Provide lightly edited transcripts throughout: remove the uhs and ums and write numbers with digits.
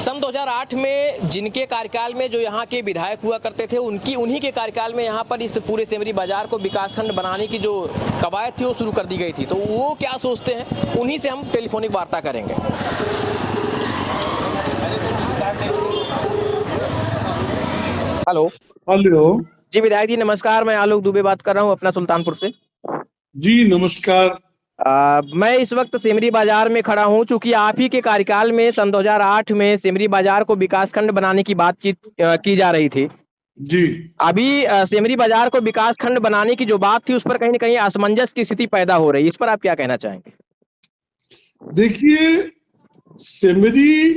सन 2008 में जिनके कार्यकाल में जो यहाँ के विधायक हुआ करते थे उन्हीं के कार्यकाल में यहाँ पर इस पूरे सेमरी बाजार को विकासखंड बनाने की जो कवायद थी वो शुरू कर दी गई थी। तो वो क्या सोचते हैं, उन्हीं से हम टेलीफोनिक वार्ता करेंगे। हेलो हेलो जी विधायक जी नमस्कार, मैं आलोक दुबे बात कर रहा हूँ अपना सुल्तानपुर से। जी नमस्कार। मैं इस वक्त सेमरी बाजार में खड़ा हूं, चूंकि आप ही के कार्यकाल में सन 2008 में सेमरी बाजार को विकासखंड बनाने की बातचीत की जा रही थी। जी अभी सेमरी बाजार को विकासखंड बनाने की जो बात थी उस पर कहीं ना कहीं असमंजस की स्थिति पैदा हो रही है, इस पर आप क्या कहना चाहेंगे? देखिए, सेमरी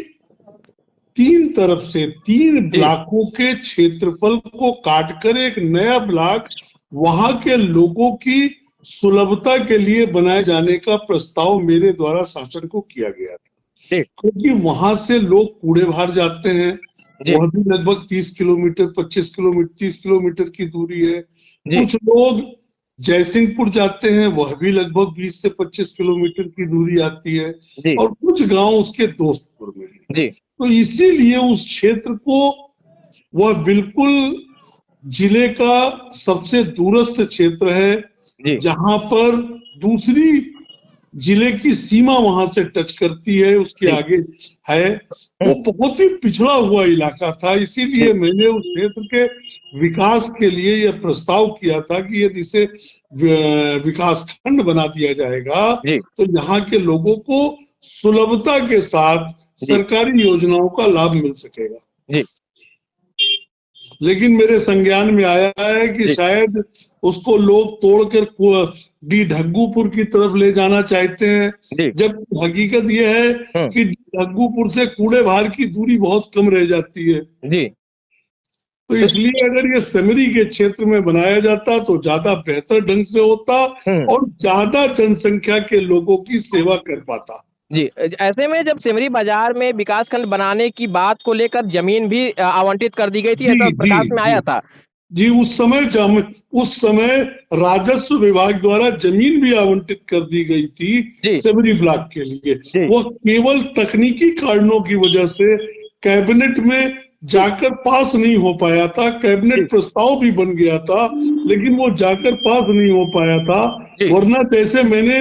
तीन तरफ से 3 ब्लॉकों के क्षेत्रफल को काटकर एक नया ब्लॉक वहां के लोगों की सुलभता के लिए बनाए जाने का प्रस्ताव मेरे द्वारा शासन को किया गया था। क्योंकि वहां से लोग कूड़े बाहर जाते हैं, वह भी लगभग 30 किलोमीटर 25 किलोमीटर 30 किलोमीटर की दूरी है। कुछ लोग जयसिंहपुर जाते हैं, वह भी लगभग 20 से 25 किलोमीटर की दूरी आती है, और कुछ गांव उसके दोस्तपुर में है। तो इसीलिए उस क्षेत्र को वह बिल्कुल जिले का सबसे दूरस्थ क्षेत्र है, जहां पर दूसरी जिले की सीमा वहां से टच करती है, उसके आगे है। वो बहुत ही पिछड़ा हुआ इलाका था, इसीलिए मैंने उस क्षेत्र के विकास के लिए यह प्रस्ताव किया था कि यदि इसे विकासखंड बना दिया जाएगा तो यहाँ के लोगों को सुलभता के साथ सरकारी योजनाओं का लाभ मिल सकेगा। लेकिन मेरे संज्ञान में आया है कि शायद उसको लोग तोड़कर ढग्गूपुर की तरफ ले जाना चाहते हैं, जब हकीकत यह है कि ढग्गूपुर से कूड़े बाहर की दूरी बहुत कम रह जाती है। तो इसलिए अगर ये सेमरी के क्षेत्र में बनाया जाता तो ज्यादा बेहतर ढंग से होता और ज्यादा जनसंख्या के लोगों की सेवा कर पाता। जी, ऐसे में जब सेमरी बाजार में विकासखंड बनाने की बात को लेकर जमीन भी आवंटित कर दी गई थी, ऐसा प्रकाश में आया था। जी, उस समय राजस्व विभाग द्वारा जमीन भी आवंटित कर दी गई थी सेमरी ब्लॉक के लिए। वो केवल तकनीकी कारणों की वजह से कैबिनेट में जाकर पास नहीं हो पाया था। कैबिनेट प्रस्ताव भी बन गया था, लेकिन वो जाकर पास नहीं हो पाया था। वरना जैसे मैंने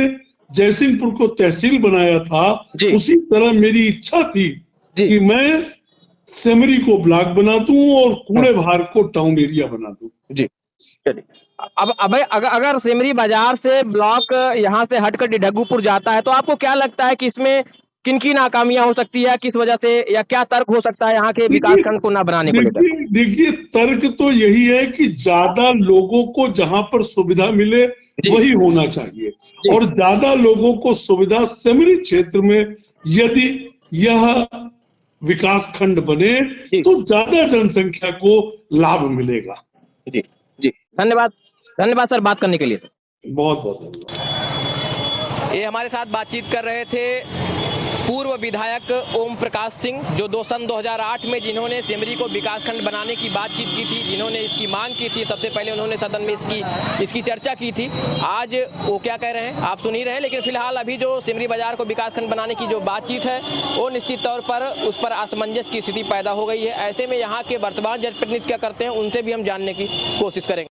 जयसिंहपुर को तहसील बनाया था, उसी तरह मेरी इच्छा थी कि मैं सेमरी को ब्लॉक बना दूं और कूड़े बाहर को टाउन एरिया बना दूं। जी चलिए, अब अगर सेमरी बाजार से ब्लॉक यहाँ से हटकर ढग्गूपुर जाता है तो आपको क्या लगता है कि इसमें किन नाकामियां हो सकती है, किस वजह से, या क्या तर्क हो सकता है यहाँ के विकासखंड को ना बनाने को लेकर? देखिए, तर्क तो यही है कि ज्यादा लोगों को जहां पर सुविधा मिले वही होना चाहिए, और ज्यादा लोगों को सुविधा सेमरी क्षेत्र में यदि यह विकासखंड बने तो ज्यादा जनसंख्या को लाभ मिलेगा। जी जी, धन्यवाद सर बात करने के लिए। बहुत बहुत धन्यवाद। ये हमारे साथ बातचीत कर रहे थे पूर्व विधायक ओम प्रकाश सिंह, जो सन 2008 में जिन्होंने सेमरी को विकासखंड बनाने की बातचीत की थी, जिन्होंने इसकी मांग की थी। सबसे पहले उन्होंने सदन में इसकी चर्चा की थी। आज वो क्या कह रहे हैं आप सुन ही रहे हैं, लेकिन फिलहाल अभी जो सेमरी बाजार को विकासखंड बनाने की जो बातचीत है वो निश्चित तौर पर उस पर असमंजस की स्थिति पैदा हो गई है। ऐसे में यहाँ के वर्तमान जनप्रतिनिधि क्या करते हैं उनसे भी हम जानने की कोशिश करेंगे।